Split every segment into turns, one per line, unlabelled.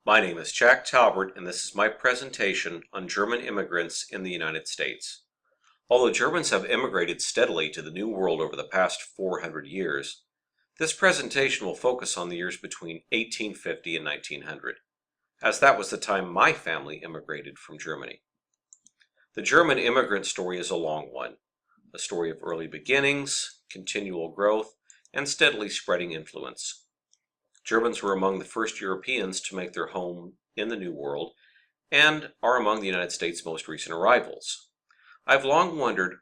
My name is Jack Talbert, and this is my presentation on German immigrants in the United States. Although Germans have immigrated steadily to the New World over the past 400 years, this presentation will focus on the years between 1850 and 1900, as that was the time my family immigrated from Germany. The German immigrant story is a long one, a story of early beginnings, continual growth, and steadily spreading influence. Germans were among the first Europeans to make their home in the New World and are among the United States' most recent arrivals. I've long wondered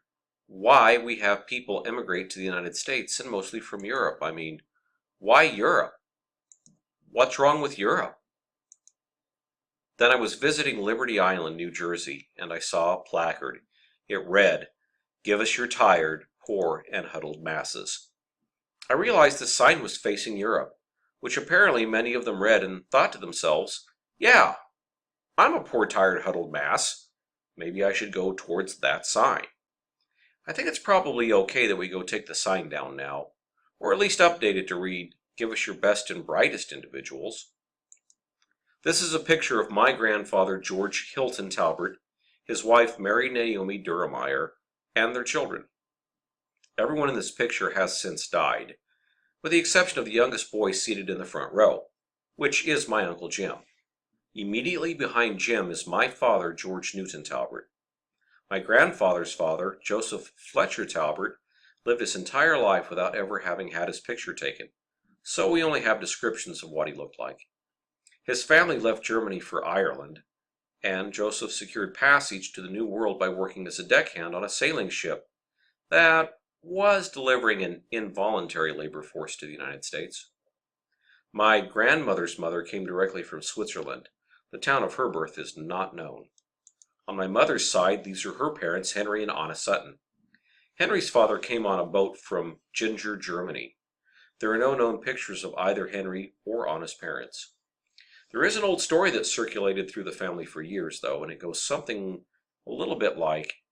why we have people immigrate to the United States, and mostly from Europe. I mean, why Europe? What's wrong with Europe? Then I was visiting Liberty Island, New Jersey, and I saw a placard. It read, "Give us your tired, poor, and huddled masses." I realized the sign was facing Europe, which apparently many of them read and thought to themselves, yeah, I'm a poor, tired, huddled mass. Maybe I should go towards that sign. I think it's probably okay that we go take the sign down now, or at least update it to read, "Give us your best and brightest individuals." This is a picture of my grandfather George Hilton Talbert, his wife Mary Naomi Durmeyer, and their children. Everyone in this picture has since died, with the exception of the youngest boy seated in the front row, which is my Uncle Jim. Immediately behind Jim is my father, George Newton Talbert. My grandfather's father, Joseph Fletcher Talbert, lived his entire life without ever having had his picture taken, so we only have descriptions of what he looked like. His family left Germany for Ireland, and Joseph secured passage to the New World by working as a deckhand on a sailing ship that was delivering an involuntary labor force to the United States. My grandmother's mother came directly from Switzerland. The town of her birth is not known. On my mother's side, these are her parents, Henry and Anna Sutton. Henry's father came on a boat from Ginger, Germany. There are no known pictures of either Henry or Anna's parents. There is an old story that circulated through the family for years, though, and it goes something a little bit like,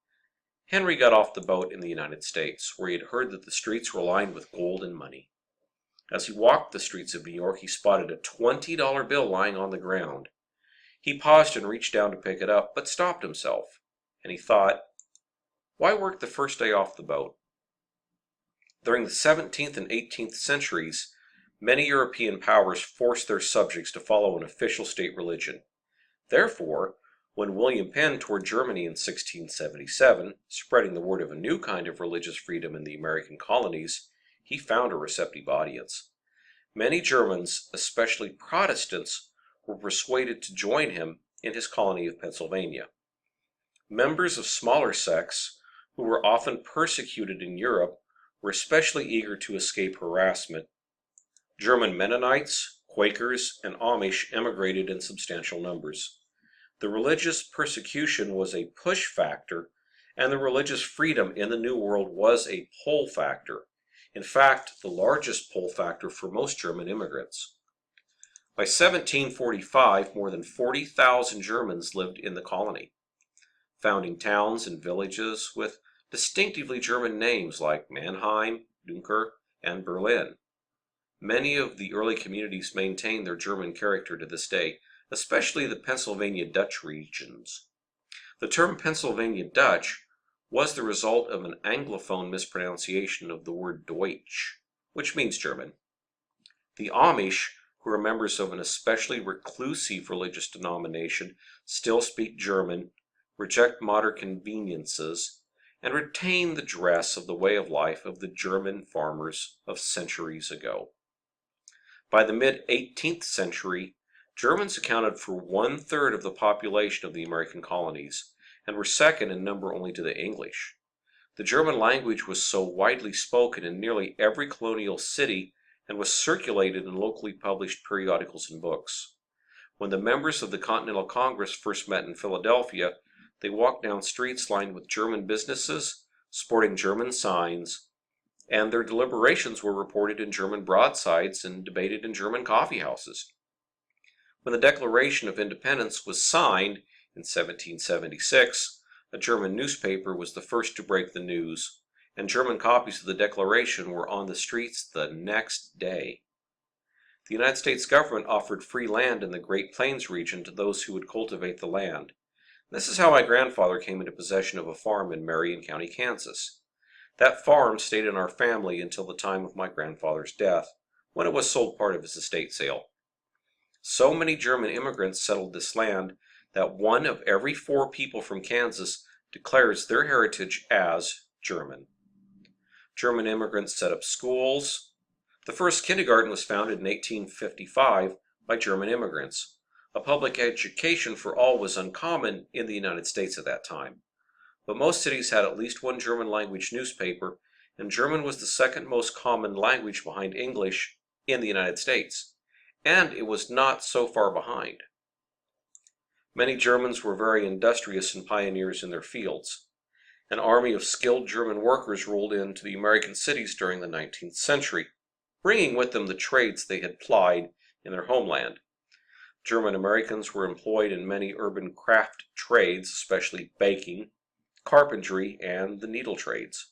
Henry got off the boat in the United States, where he had heard that the streets were lined with gold and money. As he walked the streets of New York, he spotted a $20 bill lying on the ground. He paused and reached down to pick it up, but stopped himself, and he thought, why work the first day off the boat? During the 17th and 18th centuries, many European powers forced their subjects to follow an official state religion. Therefore, when William Penn toured Germany in 1677, spreading the word of a new kind of religious freedom in the American colonies, he found a receptive audience. Many Germans, especially Protestants, were persuaded to join him in his colony of Pennsylvania. Members of smaller sects, who were often persecuted in Europe, were especially eager to escape harassment. German Mennonites, Quakers, and Amish emigrated in substantial numbers. The religious persecution was a push factor, and the religious freedom in the New World was a pull factor. In fact, the largest pull factor for most German immigrants. By 1745, more than 40,000 Germans lived in the colony, founding towns and villages with distinctively German names like Mannheim, Dunker, and Berlin. Many of the early communities maintain their German character to this day, especially the Pennsylvania Dutch regions. The term Pennsylvania Dutch was the result of an Anglophone mispronunciation of the word Deutsch, which means German. The Amish, who are members of an especially reclusive religious denomination, still speak German, reject modern conveniences, and retain the dress of the way of life of the German farmers of centuries ago. By the mid-18th century, Germans accounted for 1/3 of the population of the American colonies, and were second in number only to the English. The German language was so widely spoken in nearly every colonial city and was circulated in locally published periodicals and books. When the members of the Continental Congress first met in Philadelphia, they walked down streets lined with German businesses, sporting German signs, and their deliberations were reported in German broadsides and debated in German coffee houses. When the Declaration of Independence was signed in 1776, a German newspaper was the first to break the news, and German copies of the Declaration were on the streets the next day. The United States government offered free land in the Great Plains region to those who would cultivate the land. This is how my grandfather came into possession of a farm in Marion County, Kansas. That farm stayed in our family until the time of my grandfather's death, when it was sold part of his estate sale. So many German immigrants settled this land that 1 of every 4 people from Kansas declares their heritage as German. German immigrants set up schools. The first kindergarten was founded in 1855 by German immigrants. A public education for all was uncommon in the United States at that time. But most cities had at least one German language newspaper, and German was the second most common language behind English in the United States. And it was not so far behind. Many Germans were very industrious and pioneers in their fields. An army of skilled German workers rolled into the American cities during the 19th century, bringing with them the trades they had plied in their homeland. German Americans were employed in many urban craft trades, especially baking, carpentry, and the needle trades.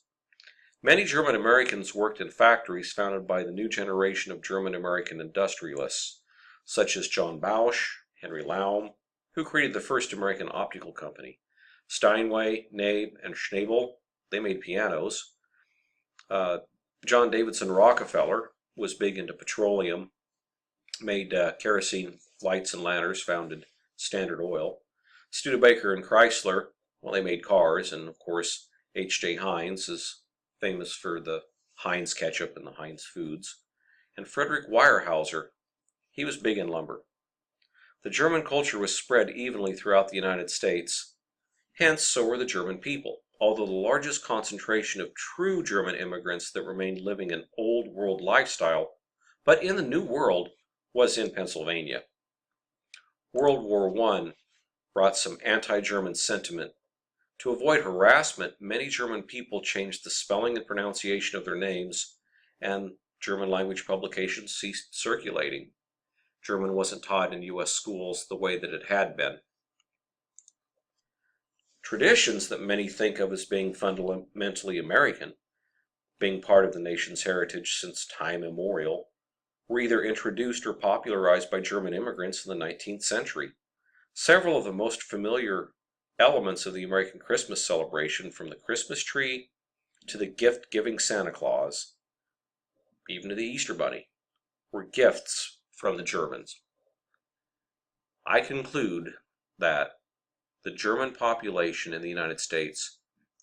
Many German Americans worked in factories founded by the new generation of German American industrialists, such as John Bausch, Henry Laum, who created the first American optical company. Steinway, Nabe, and Schnabel, they made pianos. John Davidson Rockefeller was big into petroleum, made kerosene lights and lanterns, founded Standard Oil. Studebaker and Chrysler, well, they made cars, and of course H.J. Heinz is famous for the Heinz ketchup and the Heinz foods. And Frederick Weyerhaeuser, he was big in lumber. The German culture was spread evenly throughout the United States, hence so were the German people, although the largest concentration of true German immigrants that remained living an old world lifestyle, but in the New World, was in Pennsylvania. World War I brought some anti-German sentiment. To avoid harassment, many German people changed the spelling and pronunciation of their names, and German language publications ceased circulating. German wasn't taught in U.S. schools the way that it had been. Traditions that many think of as being fundamentally American, being part of the nation's heritage since time immemorial, were either introduced or popularized by German immigrants in the 19th century. Several of the most familiar elements of the American Christmas celebration, from the Christmas tree to the gift-giving Santa Claus, even to the Easter Bunny, were gifts from the Germans. I conclude that the German population in the United States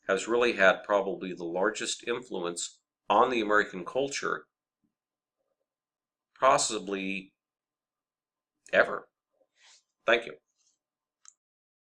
has really had probably the largest influence on the American culture possibly ever. Thank you.